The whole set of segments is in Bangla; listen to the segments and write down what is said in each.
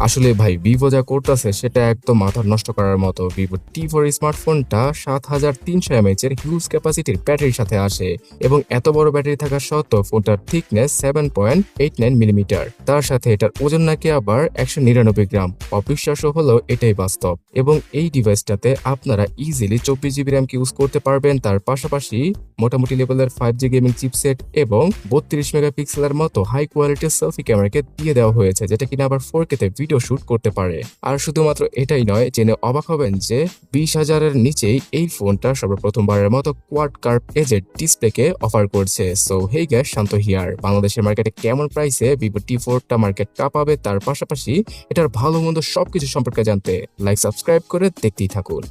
আসলে ভাই ভিভো যা করতেছে সেটা একদম মাথা নষ্ট করার মতো। ভিভো T4 স্মার্টফোনটা 7300 mAh এর হিউজ ক্যাপাসিটির ব্যাটারির সাথে আসে এবং এত বড় ব্যাটারি থাকা সত্ত্বেও ফোনটার থিকনেস 7.89 মিলিমিটার। তার সাথে এটার ওজন নাকি আবার 199 গ্রাম। অবিশ্বাস্য হলেও এটাই বাস্তব। এবং এই ডিভাইসটাতে আপনারা ইজিলি 24 GB র্যাম ইউজ করতে পারবেন। তার পাশাপাশি মোটামুটি লেভেলের 5G গেমিং চিপসেট এবং 32 মেগাপিক্সেলের মতো হাই কোয়ালিটির সেলফি ক্যামেরাকে দিয়ে দেওয়া হয়েছে, যেটা কিনা আবার 4K তে ভিডিও শুট করতে পারে। আর শুধুমাত্র এটাই নয়, জেনে অবাক হবেন যে 20,000-এর নিচেই এই ফোনটা সর্বপ্রথমবারের মতো কোয়াড কার্ভ এজেড ডিসপ্লেকে অফার করছে। So hey guys, Shanto here. বাংলাদেশের মার্কেটে কেমন প্রাইসে ভিভো T4টা মার্কেট কাঁপাবে, তার পাশাপাশি এটার ভালো মন্দ সবকিছু সম্পর্কে জানতে লাইক সাবস্ক্রাইব করে দেখতেই থাকুন।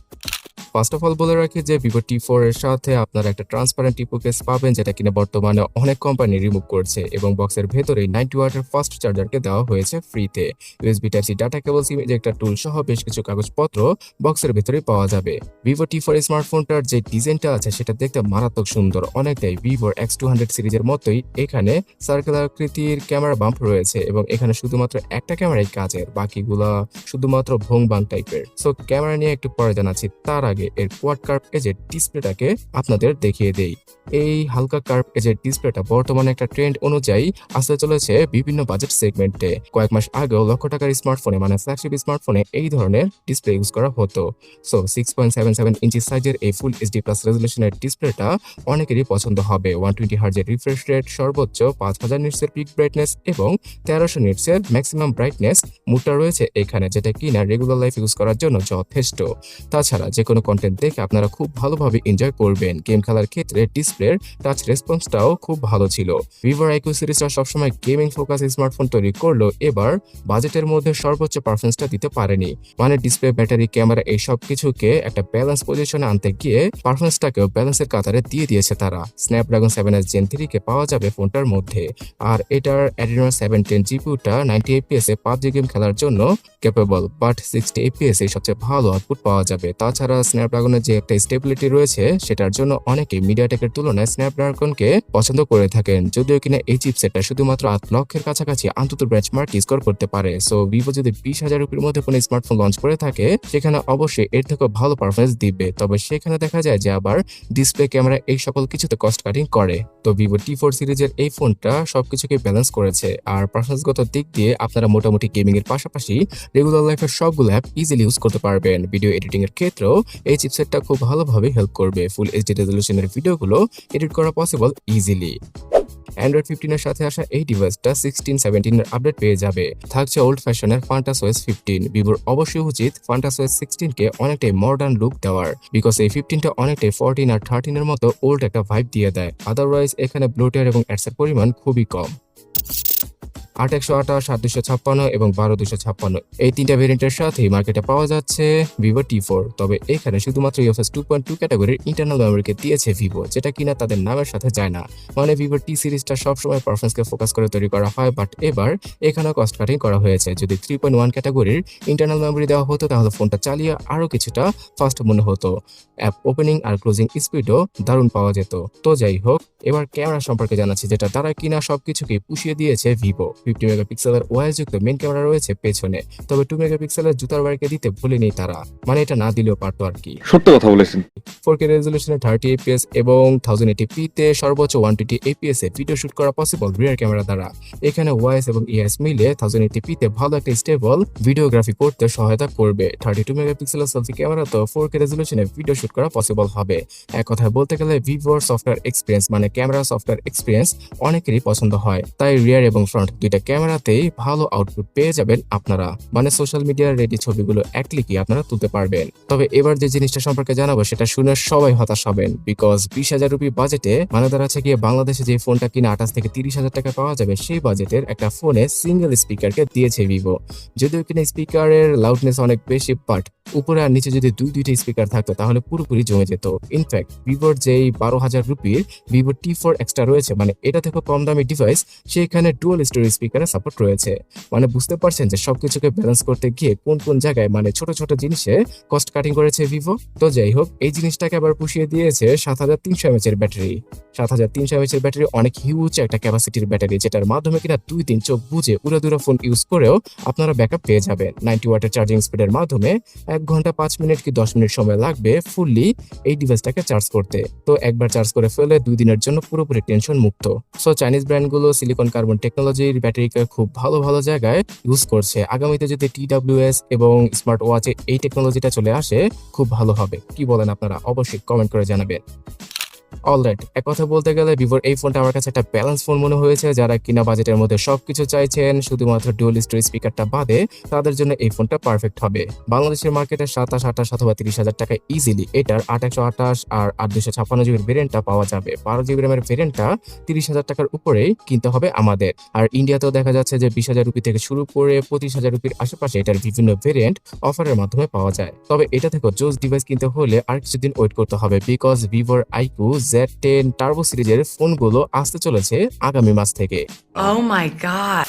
ফার্স্ট অফ অল বলে রাখি যে ভিভো T4 এর সাথে আপনারা একটা ট্রান্সপারেন্ট টিপো কেস পাবেন, যেটা কিনা বর্তমানে অনেক কোম্পানি রিমুভ করছে এবং বক্সের ভেতরে 90 ওয়াটের ফাস্ট চার্জারকে দেওয়া হয়েছে ফ্রিতে। USB type C data cable, sim একটা টুল সহ বেশ কিছু কাগজপত্র বক্সের ভেতরে পাওয়া যাবে। ভিভো T4 স্মার্টফোনটার যে ডিজাইনটা আছে সেটা দেখতে মারাত্মক সুন্দর, অনেকটাই ভিভোর X200 সিরিজের মতোই। এখানে সার্কেল আকৃতির ক্যামেরা বাম্প রয়েছে এবং এখানে শুধুমাত্র একটা ক্যামেরাই কাজের, বাকিগুলা শুধুমাত্র ভোং বাং টাইপের। সো ক্যামেরা নিয়ে একটু পরে জানাচ্ছি, তার আগে এর কোয়াড কার্ভ এজেড ডিসপ্লেটাকে আপনাদের দেখিয়ে দেই। এই হালকা কার্ভ এজেড ডিসপ্লেটা বর্তমানে একটা ট্রেন্ড অনুযায়ী আসতে চলেছে বিভিন্ন বাজেট সেগমেন্টে। কয়েক মাস আগেও লক্ষ টাকার স্মার্টফোনে মানে ফ্ল্যাগশিপ স্মার্টফোনে এই ধরনের ডিসপ্লে ইউজ করা হতো। সো 6.77 ইঞ্চি সাইজের এই ফুল এইচডি প্লাস রেজলিউশনের ডিসপ্লেটা অনেকেরই পছন্দ হবে। 120 হার্জের রিফ্রেশ রেট, সর্বোচ্চ 5000 নিটসের পিক ব্রাইটনেস এবং 1300 নিটসের ম্যাক্সিমাম ব্রাইটনেস মুডটা রয়েছে এখানে, যেটা কিনা রেগুলার লাইফ ইউজ করার জন্য যথেষ্ট। তাছাড়া যে কোনো কন্টেন্ট দেখে আপনারা খুব ভালোভাবে এনজয় করবেন। গেম খেলার ক্ষেত্রে ডিসপ্লের টাচ রেসপন্সটাও খুব ভালো ছিল। ভিভোর iqoo সিরিজটা সবসময় গেমিং ফোকাস স্মার্টফোন তৈরি করলো, এবার বাজেটের মধ্যে সর্বোচ্চ পারফরমেন্সটা দিতে পারেনি। মানে ডিসপ্লে, ব্যাটারি, ক্যামেরা এই সব কিছুকে একটা ব্যালেন্স পজিশনে আনতে গিয়ে পারফরমেন্সটাকেও ব্যালেন্সের কাতারে দিয়ে দিয়েছে তারা। স্ন্যাপড্রাগন 7s Gen 3 কে পাওয়া যাবে ফোনটার মধ্যে, আর এটার Adreno 710 জিপিইউটা 90 fps এ PUBG গেম খেলার জন্য ক্যাপেবল, বাট 60 fps এ সবচেয়ে ভালো আউটপুট পাওয়া যাবে। তাছাড়া স্ন্যাপড্রাগনের যে একটা স্টেবিলিটি রয়েছে সেটার জন্য অনেকে মিডিয়াটেকের তুলনায় স্ন্যাপড্রাগনকে পছন্দ করে থাকেন, যদিও কিনা এই চিপসেটটা শুধুমাত্র 8 লক্ষের কাছাকাছি আন্তত বেঞ্চমার্ক স্কোর করতে পারে। সো ভিভো যদি 20,000 রুপির মধ্যে কোনো স্মার্টফোন লঞ্চ করে থাকে, সেখানে অবশ্যই এর থেকেও ভালো পারফরমেন্স দিবে। তবে সেখানে দেখা যায় যে আবার ডিসপ্লে, ক্যামেরা এই সকল কিছুতে কস্ট কাটিং করে। তো ভিভো T4 সিরিজের এই ফোনটা সবকিছুকে ব্যালেন্স করেছে। আর পারফরমেন্সগত দিক দিয়ে আপনারা মোটামুটি গেমিং এর পাশাপাশি রেগুলার লাইফের সবগুলো অ্যাপ ইজিলি ইউজ করতে পারবেন। ভিডিও এডিটিং এর ক্ষেত্রেও এই চিপসেটটা খুব ভালোভাবে হেল্প করবে। ফুল এইচডি রেজলিউশনের ভিডিওগুলো এডিট করা পসিবল ইজিলি। অ্যান্ড্রয়েড 15 এর সাথে আসা এই ডিভাইসটা 16-17 এর আপডেট পেয়ে যাবে। থাকছে ওল্ড ফ্যাশনের FantaSOS 15। ভিভোর অবশ্যই উচিত FantaSOS 16 কে অনেকটাই মডার্ন লুক দেওয়ার, বিকজ এই 15টা অনেকটাই 14 আর 13 এর মতো ওল্ড একটা ভাইব দিয়ে দেয়। আদারওয়াইজ এখানে ব্লুটুথ এবং অ্যাডসের পরিমাণ খুবই কম। 8128, 7256 এবং 12256 এই তিনটা ভেরিয়েন্টের সাথেই মার্কেটে পাওয়া যাচ্ছে ভিভো T4। তবে এখানে শুধুমাত্র UFS 2.2 ক্যাটাগরির ইন্টারনাল মেমোরিকে দিয়েছে ভিভো, যেটা কিনা তাদের নামের সাথে যায় না। মানে ভিভো T সিরিজটা সবসময় পারফরমেন্সকে ফোকাস করে তৈরি করা হয়, বাট এবার এখানেও কস্ট কাটিং করা হয়েছে। যদি 3.1 ক্যাটাগরির ইন্টারনাল মেমোরি দেওয়া হতো তাহলে ফোনটা চালিয়ে আরো কিছুটা ফাস্ট মনে হতো। অ্যাপ ওপেনিং আর ক্লোজিং স্পিডও দারুণ পাওয়া যেত। তো যাই হোক, এবার ক্যামেরা সম্পর্কে জানাচ্ছি, যেটা তারা কিনা সবকিছুকে পুষিয়ে দিয়েছে ভিভো। 50 মেগাপিক্সেলের ওয়াইজ যুক্ত মেইন ক্যামেরা রয়েছে পেছনে, তবে 2 মেগাপিক্সেলের জুতার বাড়িকে দিতে ভুলেনি তারা, মানে এটা না দিলেও পারতো আর কি। সত্য কথা বলেছেন। 4K রেজলিউশনে 30 fps এবং 1080p তে সর্বোচ্চ 120 fps এ ভিডিও শুট করা পসিবল রিয়ার ক্যামেরা দ্বারা। এখানে ওয়াইস এবং ইএস মিলে 1080p তে ভালো একটা স্টেবল ভিডিওগ্রাফি করতে সহায়তা করবে। 32 মেগাপিক্সেলের সেলফি ক্যামেরা তো 4K রেজলিউশনে ভিডিও শুট করা পসিবল হবে। এক কথায় বলতে গেলে ভিভোর সফটওয়্যার এক্সপিরিয়েন্স মানে ক্যামেরা সফটওয়্যার এক্সপিরিয়েন্স অনেকেরই পছন্দ হয়, তাই রিয়ার এবং ফ্রন্ট দুইটা ক্যামেরাতেই ভালো আউটপুট পেয়ে যাবেন আপনারা। মানে সোশ্যাল মিডিয়ার রেডি ছবিগুলো এক ক্লিকই আপনারা তুলতে পারবেন। তবে এবার যে জিনিসটা সম্পর্কে জানাবো সেটা শুনে সবাই হতাশ হবেন, বিকজ 20,000 রুপি বাজেটে মানে দাঁড়াচ্ছে গিয়ে বাংলাদেশে যে ফোনটা কিনা 28 থেকে 30,000 টাকা পাওয়া যাবে, সেই বাজেটের একটা ফোনে সিঙ্গেল স্পিকারকে দিয়েছে ভিভো। যদিও কিনা স্পিকারের লাউডনেস অনেক বেশি, বাট উপরে আর নিচে যদি দুইটা স্পিকার থাকতো তাহলে পুরোপুরি জমে যেত। ইনফ্যাক্ট ভিভোর যেই 12,000 রুপির ভিভো T4 এক্সট্রা রয়েছে, মানে এটা থেকে কম দামি ডিভাইস, সেখানে ডুয়াল স্টোরেজ স্পিকারের সাপোর্ট রয়েছে। মানে বুঝতে পারছেন যে সবকিছুকে ব্যালেন্স করতে গিয়ে কোন জায়গায় মানে ছোট জিনিসে কস্ট কাটিং করেছে ভিভো। তো যাই হোক, এই জিনিসটাকে আবার পুষিয়ে দিয়েছে 7300 mAh এর ব্যাটারি। 7300 mAh এর ব্যাটারি অনেক হিউজ একটা ক্যাপাসিটির ব্যাটারি, যেটার মাধ্যমে কিনা 2-3 চোখ বুঝে উড়াদুরা ফোন ইউজ করেও আপনারা ব্যাকআপ পেয়ে যাবেন। 90 ওয়াটের চার্জিং স্পিডের মাধ্যমে 1 ঘন্টা 5 মিনিট কি 10 মিনিট সময় লাগবে ফুললি এই ডিভাইসটাকে চার্জ করতে। তো একবার চার্জ করে ফেলে 2 দিনের জন্য পুরোপুরি টেনশন মুক্ত। সো চাইনিজ ব্র্যান্ডগুলো সিলিকন কার্বন টেকনোলজির ব্যাটারিকে খুব ভালো জায়গায় ইউজ করছে। আগামীতে যদি TWS এবং স্মার্ট ওয়াচে এই টেকনোলজিটা চলে আসে খুব ভালো হবে। কি বলেন আপনারা? অবশ্যই কমেন্ট করে জানাবেন। অলরাইট, এক কথা বলতে গেলে ভিভোর এই ফোনটা আমার কাছে একটা ব্যালেন্স ফোন মনে হয়েছে। যারা কিনা বাজেটের মধ্যে সবকিছু চাইছেন, শুধুমাত্র ডুয়াল স্টোরেজ স্পিকারটা বাদে, তাদের জন্য এই ফোনটা পারফেক্ট হবে। বাংলাদেশের মার্কেটে 27-28 অথবা 30,000 টাকা ইজিলি এটার 8/128 আর 8/256 জিবির ভেরিয়েন্টটা পাওয়া যাবে। 12 জিবি র্যামের ভেরিয়েন্টটা 30,000 টাকার উপরেই কিনতে হবে আমাদের। আর ইন্ডিয়াতেও দেখা যাচ্ছে যে 20,000 রুপি থেকে শুরু করে 25,000 রুপির আশেপাশে এটার বিভিন্ন ভেরিয়েন্ট অফারের মাধ্যমে পাওয়া যায়। তবে এটা থেকে জোস ডিভাইস কিনতে হলে আর কিছুদিন ওয়েট করতে হবে, বিকজ ভিভোর iqoo Z10 টার্বো সিরিজের ফোনগুলো আসতে চলেছে আগামী মাস থেকে। Oh my God!